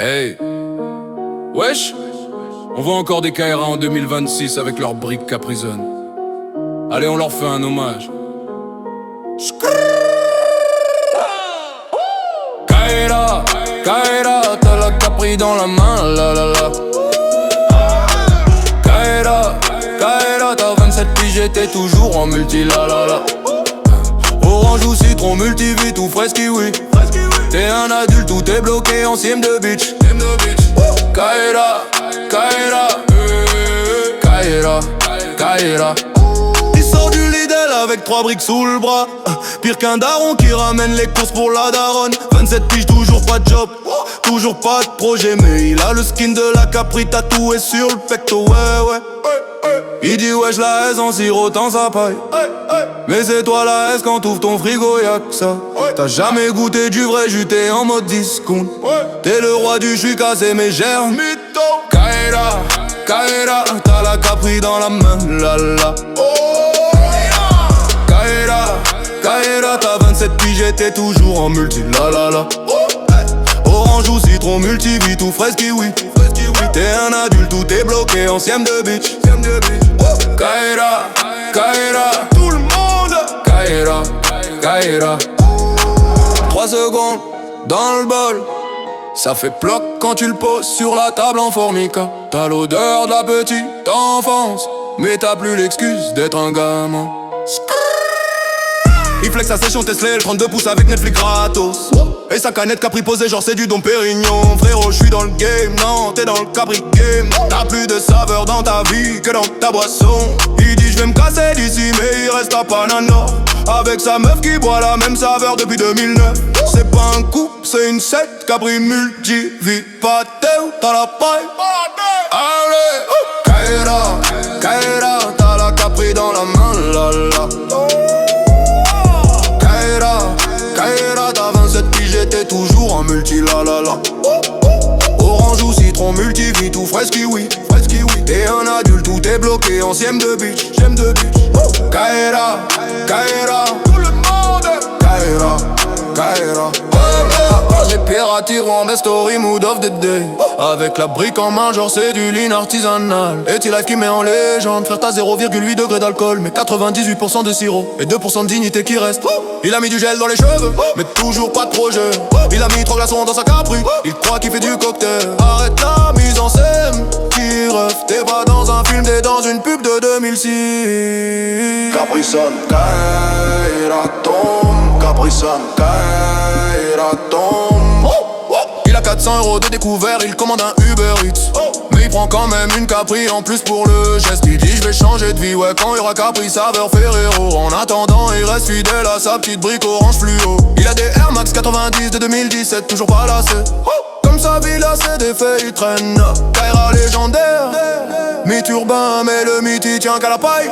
Hey, wesh, on voit encore des Kaira en 2026 avec leurs briques Caprizone. Allez, on leur fait un hommage. Kaira, Kaira, t'as la Capri dans la main, la la la. Kaira, Kaira, t'as 27 piges, j'étais toujours en multi, la la la. Orange ou citron, multivit ou fraise kiwi. T'es un adulte ou t'es bloqué en cime de bitch. Kaira, Kaira, Kaira, Kaira. Il sort du Lidl avec 3 briques sous le bras. Pire qu'un daron qui ramène les courses pour la daronne. 27 piges, toujours pas de job, toujours pas de projet. Mais il a le skin de la Capri tatoué sur le pecto, ouais ouais. Il dit wesh la S en sirotant sa paille. Mais c'est toi la S quand t'ouvres ton frigo, y'a que ça. T'as jamais goûté du vrai jus, t'es en mode discount. T'es le roi du jus cassé mais germe. Kaira, Kaira, t'as la Capri dans la main, la la. Kaira, Kaira, t'as 27 piges, j'étais toujours en multi, la la la. Orange ou citron, multivit ou fraise kiwi. T'es un adulte ou t'es bloqué en cime de bitch. Kaira, Kaira, tout le monde. Kaira, Kaira. 3 secondes dans le bol, ça fait ploc quand tu le poses sur la table en formica. T'as l'odeur de la petite enfance, mais t'as plus l'excuse d'être un gamin. Il flex sa session Tesla, 32 pouces avec Netflix gratos. Et sa canette Capri posée genre c'est du Dom Pérignon. Frérot j'suis dans le game, non t'es dans le Capri game. T'as plus de saveur dans ta vie que dans ta boisson. Il dit j'vais me casser d'ici mais il reste à Panano. Avec sa meuf qui boit la même saveur depuis 2009. C'est pas un couple, c'est une secte. Capri multivit, pâté dans la paille. Allez, Kaira, Kaira, t'as la Capri dans la main, la la. Kaira, t'as 27 piges, j'étais toujours en multi, la la la. Orange ou citron, multivit ou fraise kiwi. T'es un adulte ou t'es bloqué en cime de bitch. Kaira, Kaira, tout le monde. Kaira, Kaira. Les pirates en best story, mood of the day. Avec la brique en main, genre c'est du lean artisanal. Et T-Life qui met en légende. Frère t'as 0,8 degrés d'alcool, mais 98% de sirop et 2% de dignité qui reste. Il a mis du gel dans les cheveux, mais toujours pas de projet. Il a mis 3 glaçons dans sa Capri, il croit qu'il fait du cocktail. Arrête la mise en scène, qui ref. T'es pas dans un film, t'es dans une pub de 2006. Capri-Sun, Kaira tombe. Capri-Sun, Kaira tombe. Il a 400 € de découvert, il commande un Uber Eats. Mais il prend quand même une Capri en plus pour le geste. Il dit je vais changer de vie, ouais quand il y aura Capri saveur Ferrero. En attendant il reste fidèle à sa petite brique orange fluo. Il a des Air Max 90 de 2017, toujours pas lassé. Comme sa vie là c'est des faits, il traîne. Kaira légendaire, mythe urbain mais le mythe il tient qu'à la paille.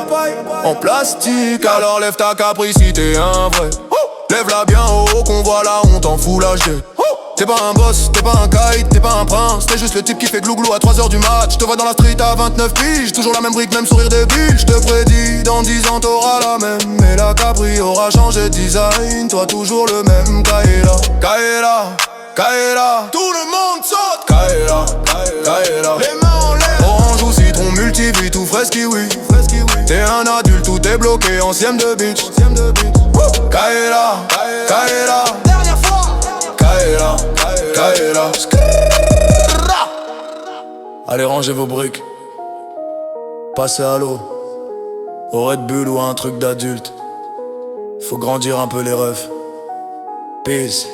En plastique, alors lève ta Capri si t'es un vrai. Lève-la bien haut qu'on voit la honte en full HD. T'es pas un boss, t'es pas un kite, t'es pas un prince. T'es juste le type qui fait glouglou à 3h du match. J'te vois dans la street à 29 piges, toujours la même brique, même sourire débile. J'te prédis, dans 10 ans t'auras la même. Mais la Capri aura changé de design. Toi toujours le même. Kaira, Kaira, Kaira. Tout le monde saute. Kaira, Kaira. Les mains en l'air. Orange ou citron, multivit ou fraise kiwi. T'es un adulte ou t'es bloqué en cime de bitch. Kaira, Kaira. Dernière fois. Kaira, Kaira. Allez rangez vos briques. Passez à l'eau, au Red Bull ou à un truc d'adulte. Faut grandir un peu les refs. Peace.